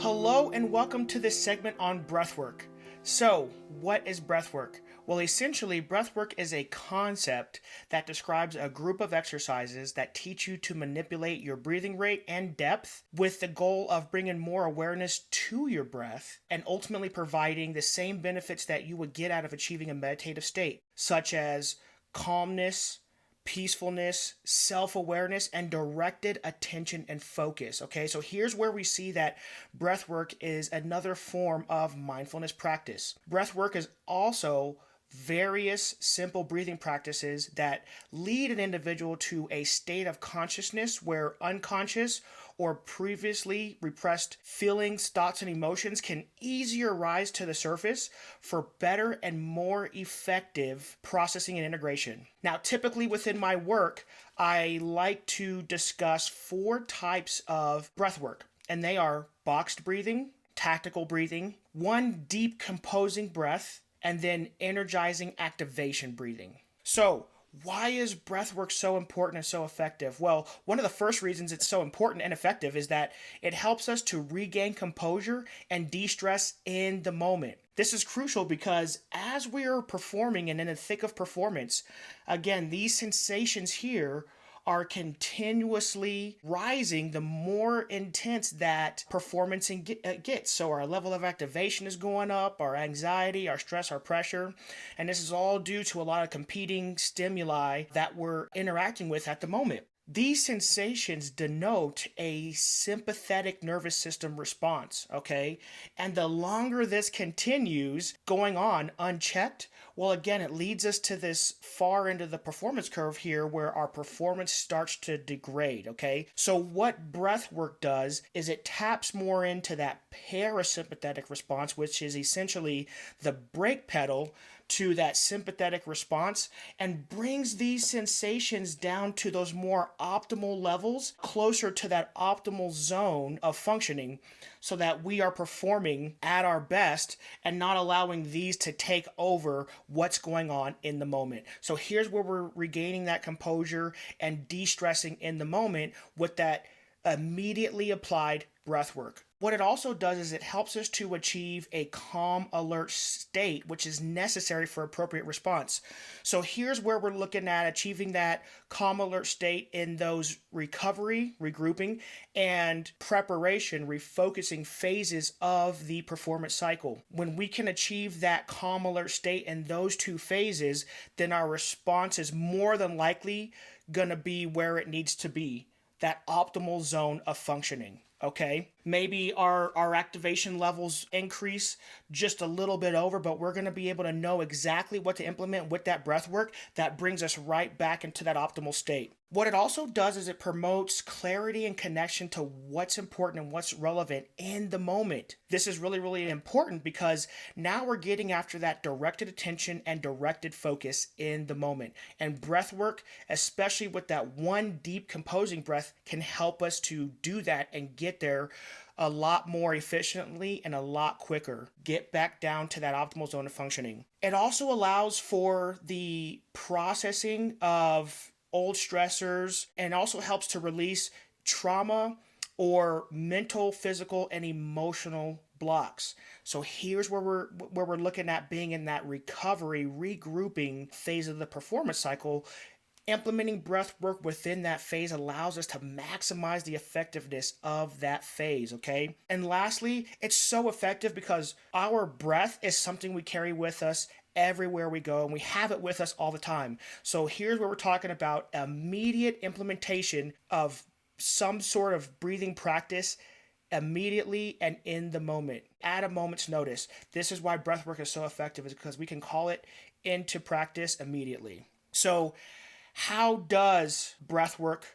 Hello and welcome to this segment on breathwork. So, what is breathwork? Well, essentially, breathwork is a concept that describes a group of exercises that teach you to manipulate your breathing rate and depth with the goal of bringing more awareness to your breath and ultimately providing the same benefits that you would get out of achieving a meditative state, such as calmness, peacefulness, self-awareness, and directed attention and focus. Okay, so here's where we see that breath work is another form of mindfulness practice. Breath work is also various simple breathing practices that lead an individual to a state of consciousness where unconscious or previously repressed feelings, thoughts, and emotions can easier rise to the surface for better and more effective processing and integration. Now, typically within my work, I like to discuss 4 types of breath work, and they are boxed breathing, tactical breathing, one deep composing breath, and then energizing activation breathing. So, why is breathwork so important and so effective? Well, one of the first reasons it's so important and effective is that it helps us to regain composure and de-stress in the moment. This is crucial because as we are performing and in the thick of performance, again, these sensations here are continuously rising the more intense that performance gets. So our level of activation is going up, our anxiety, our stress, our pressure, and this is all due to a lot of competing stimuli that we're interacting with at the moment. These sensations denote a sympathetic nervous system response, okay? And the longer this continues going on unchecked, well, again, it leads us to this far into the performance curve here where our performance starts to degrade, okay? So what breath work does is it taps more into that parasympathetic response, which is essentially the brake pedal to that sympathetic response, and brings these sensations down to those more optimal levels, closer to that optimal zone of functioning, so that we are performing at our best and not allowing these to take over what's going on in the moment. So here's where we're regaining that composure and de-stressing in the moment with that immediately applied breath work. What it also does is it helps us to achieve a calm, alert state, which is necessary for appropriate response. So here's where we're looking at achieving that calm, alert state in those recovery, regrouping, and preparation, refocusing phases of the performance cycle. When we can achieve that calm, alert state in those 2 phases, then our response is more than likely going to be where it needs to be, that optimal zone of functioning. Okay, maybe our activation levels increase just a little bit over, but we're going to be able to know exactly what to implement with that breath work that brings us right back into that optimal state. What it also does is it promotes clarity and connection to what's important and what's relevant in the moment. This is really, really important because now we're getting after that directed attention and directed focus in the moment. And breath work, especially with that one deep composing breath, can help us to do that and get there a lot more efficiently and a lot quicker. Get back down to that optimal zone of functioning. It also allows for the processing of old stressors and also helps to release trauma or mental, physical, and emotional blocks. So here's where we're looking at being in that recovery, regrouping phase of the performance cycle. Implementing breath work within that phase allows us to maximize the effectiveness of that phase, okay? And lastly, it's so effective because our breath is something we carry with us everywhere we go, and we have it with us all the time. So here's where we're talking about immediate implementation of some sort of breathing practice immediately and in the moment, at a moment's notice. This is why breath work is so effective, is because we can call it into practice immediately. So how does breath work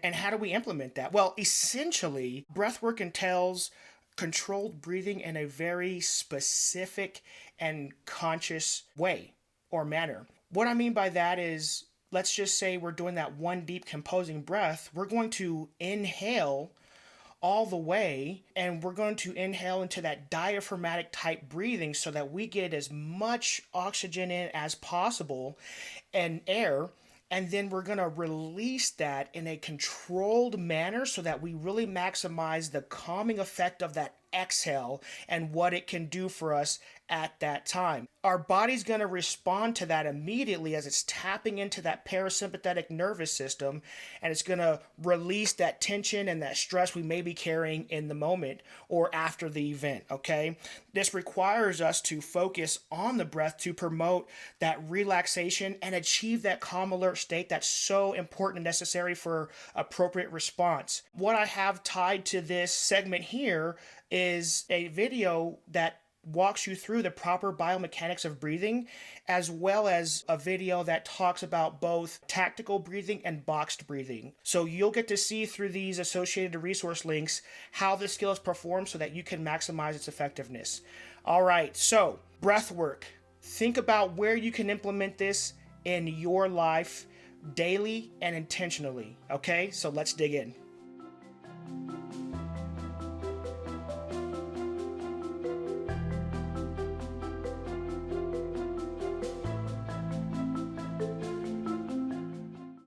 and how do we implement that? Well, essentially, breath work entails controlled breathing in a very specific and conscious way or manner. What I mean by that is, let's just say we're doing that one deep composing breath. We're going to inhale all the way, and we're going to inhale into that diaphragmatic type breathing so that we get as much oxygen in as possible and air, and then we're going to release that in a controlled manner so that we really maximize the calming effect of that exhale and what it can do for us at that time. Our body's going to respond to that immediately as it's tapping into that parasympathetic nervous system, and it's going to release that tension and that stress we may be carrying in the moment or after the event, okay? This requires us to focus on the breath to promote that relaxation and achieve that calm alert state that's so important and necessary for appropriate response. What I have tied to this segment here is a video that walks you through the proper biomechanics of breathing, as well as a video that talks about both tactical breathing and boxed breathing. So you'll get to see through these associated resource links how this skill is performed so that you can maximize its effectiveness. All right, so breath work. Think about where you can implement this in your life daily and intentionally. Okay, so let's dig in.